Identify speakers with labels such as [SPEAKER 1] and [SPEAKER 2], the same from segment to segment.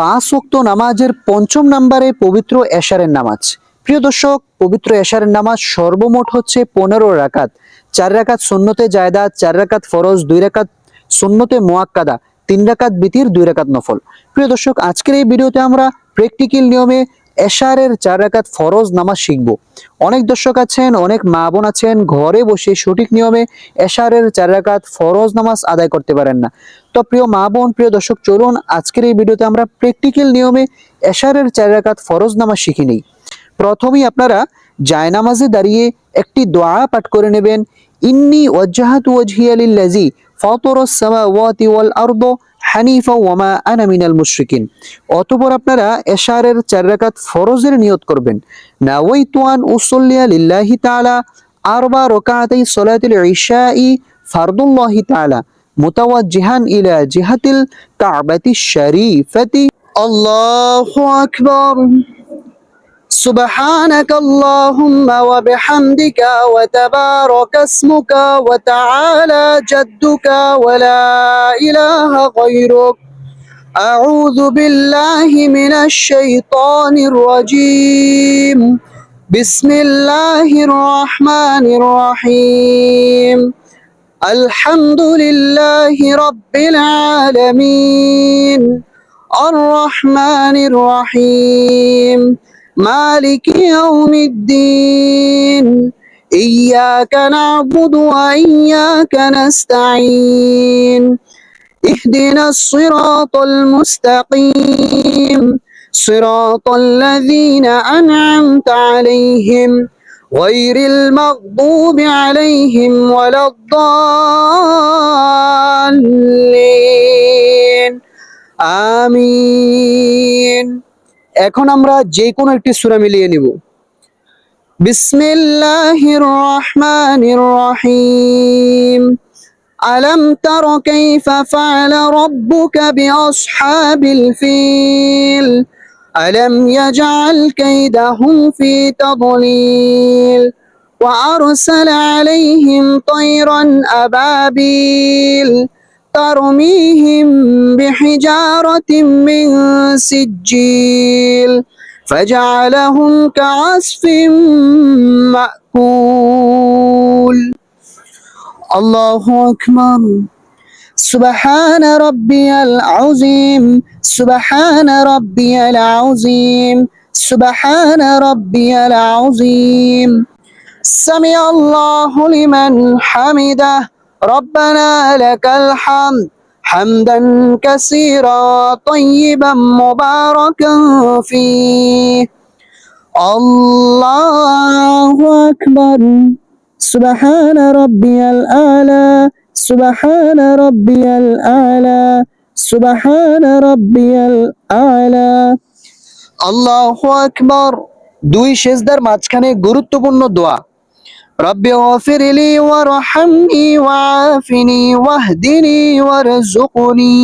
[SPEAKER 1] পাঁচ ওয়াক্ত নামাজের পঞ্চম নম্বরে পবিত্র এশারের নামাজ। প্রিয় দর্শক, পবিত্র এশারের নামাজ সর্বমোট হচ্ছে 15 রাকাত। 4 রাকাত সুন্নতে জায়দা, 4 রাকাত ফরজ, 2 রাকাত সুন্নতে মুআক্কাদা, 3 রাকাত বিতির, 2 রাকাত নফল। প্রিয় দর্শক, আজকের এই ভিডিওতে আমরা প্র্যাকটিক্যাল নিয়মে এশারের 4 রাকাত ফরজ নামাজ শিখব। অনেক দর্শক আছেন, অনেক মা বোন আছেন, ঘরে বসে সঠিক নিয়মে এশারের 4 রাকাত ফরজ নামাজ আদায় করতে পারেন না। তো প্রিয় মা বোন, প্রিয় দর্শক, চলুন আজকের এই ভিডিওতে আমরা প্র্যাকটিক্যাল নিয়মে এশারের 4 রাকাত ফরজ নামাজ শিখে নিই। প্রথমেই আপনারা জায়নামাজে দাঁড়িয়ে একটি দোয়া পাঠ করে নেবেন। ইন্নী ওয়াজ্জাহাতু ওয়াজহিয়া লিল্লাযী ফাতারাস সামাওয়াতি ওয়াল আরদ হানিফা ওয়া মা আনা মিনাল মুশরিকিন। অতঃপর আপনারা এশারের 4 রাকাত ফরজের নিয়ত করবেন। নাওয়াইতু আন উসাল্লিয়া লিল্লাহি তাআলা আরবা রাকাতাই সালাতুল ইশাই ফারদুল্লাহি তাআলা মুতাওয়াজ্জিহান ইলা জিহাতিল কাবাতিশ শরীফাতি। আল্লাহু আকবার। سبحانك اللهم وبحمدك وتبارك اسمك وتعالى جدك ولا إله غيرك. أعوذ بالله من الشيطان الرجيم. بسم الله الرحمن الرحيم. الحمد لله رب العالمين الرحمن الرحيم مالك يوم الدين إياك نعبد وإياك نستعين اهدنا الصراط المستقيم صراط الذين أنعمت عليهم غير المغضوب عليهم ولا الضالين آمين। এখন আমরা যে কোনো একটি সূরা মিলিয়ে নিব। বিসমিল্লাহির রহমানির রহিম। আলাম তারা কাইফা ফাআলা রাব্বুকা বিআসহাবিল ফিল আলাম ইয়াজআল কাইদাহুম ফি তাদলিল ওয়া আরসালা আলাইহিম তায়রান আবাবিল ترميهم بحجارة من سجيل فجعلهم كعصف مأكول. الله أكبر. سبحان ربي العظيم سبحان ربي العظيم سبحان ربي العظيم. سمع الله لمن حمده ربنا لك الحمد حمدا كثيرا طيبا مباركا فيه. الله أكبر. سبحان ربي الأعلى سبحان ربي الأعلى سبحان ربي الأعلى. الله أكبر. দুই সেজদার মাঝখানে গুরুত্বপূর্ণ দোয়া। ربي اغفر لي وارحمني وعافني واهدني وارزقني.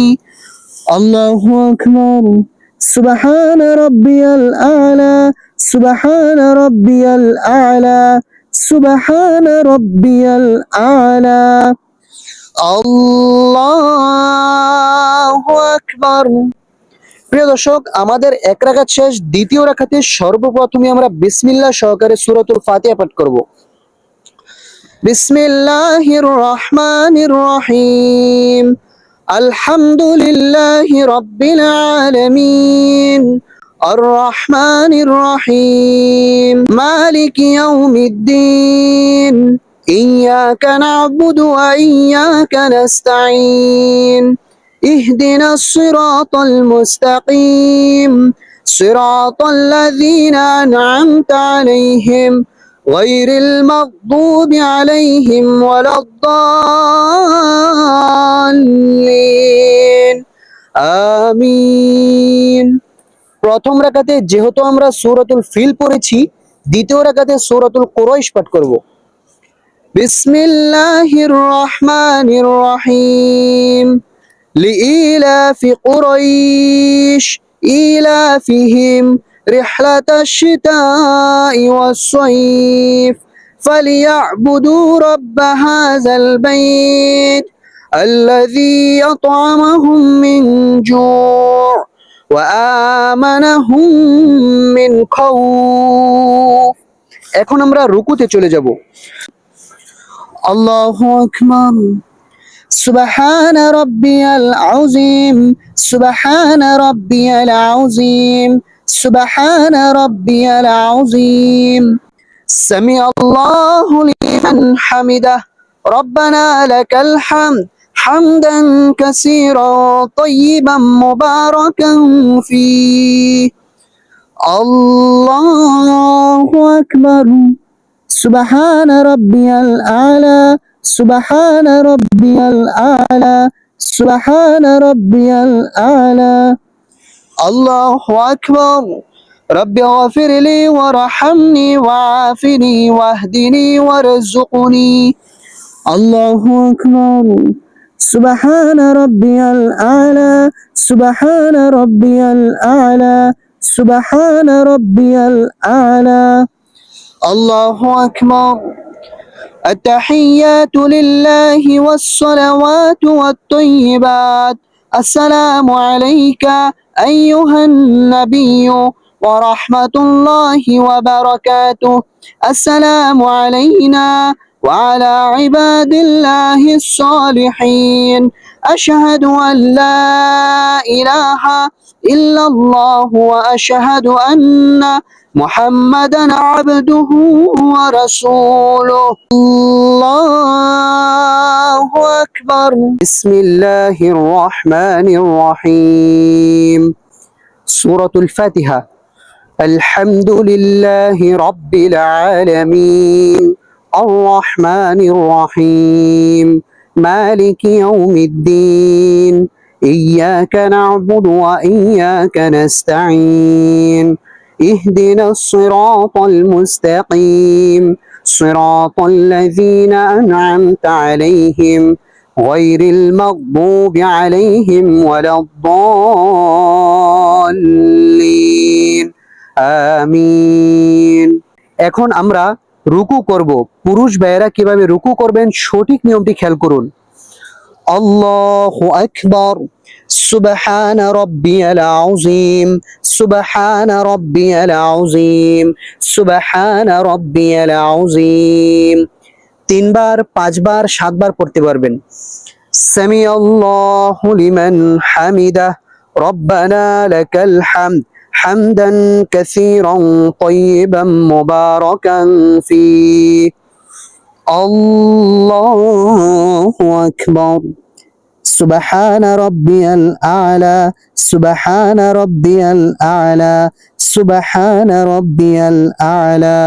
[SPEAKER 1] الله أكبر. سبحان ربي الأعلى سبحان ربي الأعلى سبحان ربي الأعلى. الله أكبر. প্রিয় দর্শক, আমাদের এক রাকাত শেষ। দ্বিতীয় রাকাতে সর্বপ্রথমে আমরা বিসমিল্লাহ সহকারে সূরাতুল ফাতিহা পাঠ করব। بسم الله الرحمن الرحيم الحمد لله رب العالمين الرحمن الرحيم مالك يوم الدين إياك نعبد وإياك نستعين اهدنا الصراط المستقيم صراط الذين أنعمت عليهم غير المغضوب عليهم ولا الضالين آمين. প্রথম রাকাতে যেহেতু আমরা সূরাতুল ফিল পড়েছি, দ্বিতীয় রাকাতে সূরাতুল কুরাইশ পাঠ করব। বিসমিল্লাহির রহমানির রহিম লিইলাফি কুরাইশ ইলাফিহিম رحلة الشتاء والصيف فليعبدوا رب هذا البيت الذي أطعمهم من جوع وآمنهم من خوف। এখন আমরা রুকুতে চলে যাব। আল্লাহু আকবার। سبحان ربي العظيم سبحان ربي العظيم سبحان ربي العظيم سمع الله لمن حمده ربنا لك الحمد حمدا كثيرا طيبا مباركا فيه الله أكبر سبحان ربي الأعلى سبحان ربي الأعلى سبحان ربي الأعلى الله أكبر رب اغفر لي وارحمني وعافني واهدني وارزقني الله أكبر سبحان ربي الأعلى سبحان ربي الأعلى سبحان ربي الأعلى الله أكبر التحيات لله والصلوات والطيبات السلام عليك أيها النبي ورحمة الله وبركاته السلام علينا وعلى عباد الله الصالحين أشهد أن لا إله إلا الله وأشهد أن محمدا عبده ورسوله الله أكبر بسم الله الرحمن الرحيم سورة الفاتحة الحمد لله رب العالمين الرحمن الرحيم مالك يوم الدين إياك نعبد وإياك نستعين اهدنا الصراط المستقيم صراط الذين أنعمت عليهم غير المغضوب عليهم ولا الضالين আমিন। এখন আমরা রুকু করব। পুরুষ ভাইয়েরা কিভাবে রুকু করবেন সঠিক নিয়মটি খেয়াল করুন। আল্লাহু আকবার سبحان ربي العظيم سبحان ربي العظيم سبحان ربي العظيم তিনবার পাঁচবার সাতবার পড়তে পারবেন। সামি আল্লাহু লিমান হামিদা রব্বানা লাকাল হামদ হামদান কাসীরান তাইয়িবান মুবারাকান ফি আল্লাহু আকবার سبحان ربي الأعلى سبحان ربي الأعلى سبحان ربي الأعلى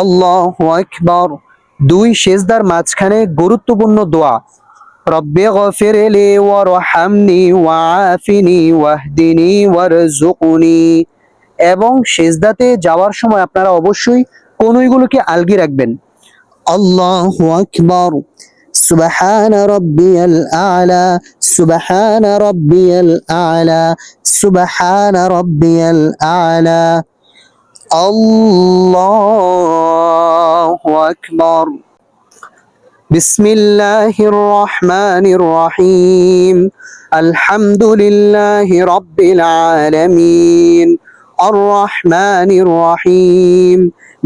[SPEAKER 1] الله أكبر দুই সেজদার মাঝখানে গুরুত্বপূর্ণ দোয়া রব্বি গফিরলি ওয়ারহামনি ওয়াআফিনি ওয়াহদিনি ওয়ারযুকনি এবং সেজদাতে যাওয়ার সময় আপনারা অবশ্যই কনুইগুলোকে আলগি রাখবেন। আল্লাহু আকবার سبحان ربي الأعلى سبحان ربي الأعلى سبحان ربي الأعلى الله أكبر بسم الله الرحمن الرحيم الحمد لله رب العالمين الرحمن الرحيم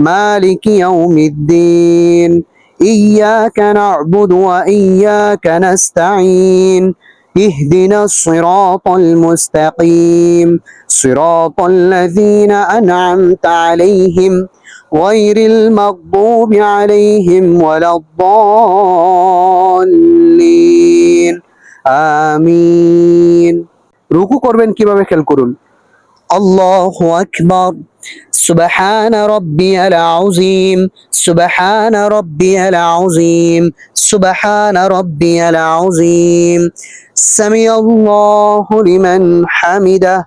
[SPEAKER 1] مالك يوم الدين إياك نعبد وإياك نستعين اهدنا الصراط المستقيم صراط الذين أنعمت عليهم غير المغضوب عليهم ولا الضالين آمين রুকু করবেন কিভাবে খেয়াল করুন। الله أكبر سبحان ربي العظيم سبحان ربي العظيم سبحان ربي العظيم سمع الله لمن حمده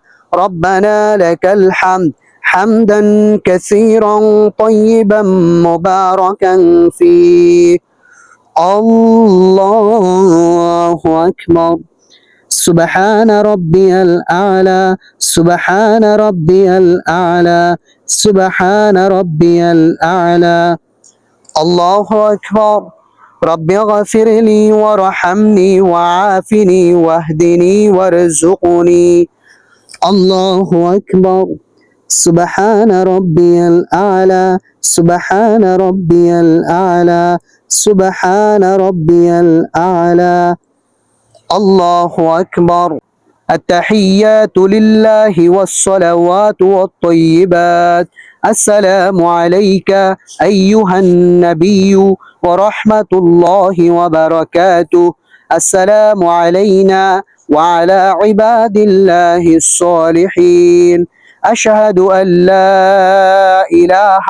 [SPEAKER 1] ربنا لك الحمد حمدا كثيرا طيبا مباركا فيه الله أكبر سبحان ربي الأعلى سبحان ربي الأعلى سبحان ربي الأعلى الله أكبر رب اغفر لي وارحمني وعافني واهدني وارزقني الله أكبر. سبحان ربي الأعلى. سبحان ربي الأعلى. سبحان ربي الأعلى. الله أكبر. التحيات لله والصلوات والطيبات. السلام عليك أيها النبي ورحمة الله وبركاته. السلام علينا وعلى عباد الله الصالحين. أشهد أن لا إله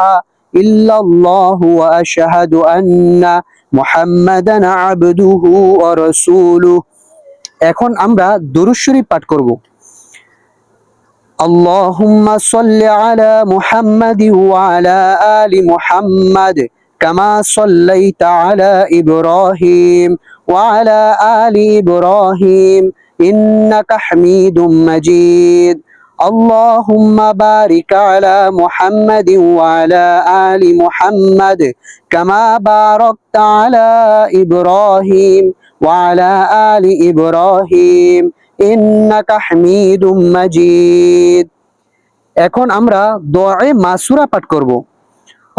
[SPEAKER 1] إلا الله وأشهد أن محمدا عبده ورسوله. এখন আমরা দুরূদ শরীফ পাঠ করব। আল্লাহুম্মা সাল্লি আলা মুহাম্মাদি ওয়া আলা আলি মুহাম্মাদ কামা সাল্লাইতা আলা ইব্রাহিম ওয়া আলা আলি ইব্রাহিম ইন্নাকা হামিদুম মাজিদ। আল্লাহুম্মা বারিক আলা মুহাম্মাদি ওয়া আলা আলি মুহাম্মাদ কামা বারাকতা আলা ইব্রাহিম وعلى آل إبراهيم إنك حميد مجيد. এখন আমরা দোয়ায়ে মাসুরা পাঠ করব।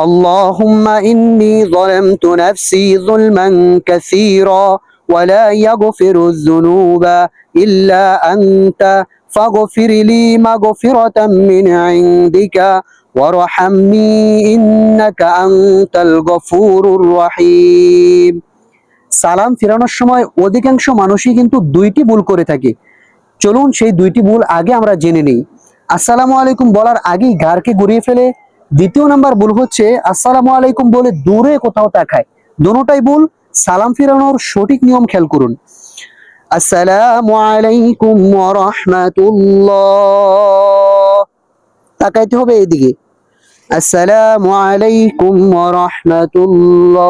[SPEAKER 1] اللهم إني ظلمت نفسي ظلما كثيرا ولا يغفر الذنوب إلا أنت فاغفر لي مغفرة من عندك وارحمني إنك أنت الغفور الرحيم. সালাম ফেরানোর সময় অধিকাংশ মানুষই কিন্তু দুইটি ভুল করে থাকে। চলুন সেই দুইটি ভুল আগে আমরা জেনে নিই। আসসালামু আলাইকুম বলার আগেই ঘাড়কে ঘুরিয়ে ফেলে। দ্বিতীয় নাম্বার ভুল হচ্ছে আসসালামু আলাইকুম বলে দূরে কোথাও তাকায়। দুটোটাই ভুল। সালাম ফেরানোর সঠিক নিয়ম খেয়াল করুন। আসসালামু আলাইকুম ওয়া রাহমাতুল্লাহ, তাকাইতে হবে এইদিকে। আসসালামু আলাইকুম ওয়া রাহমাতুল্লাহ।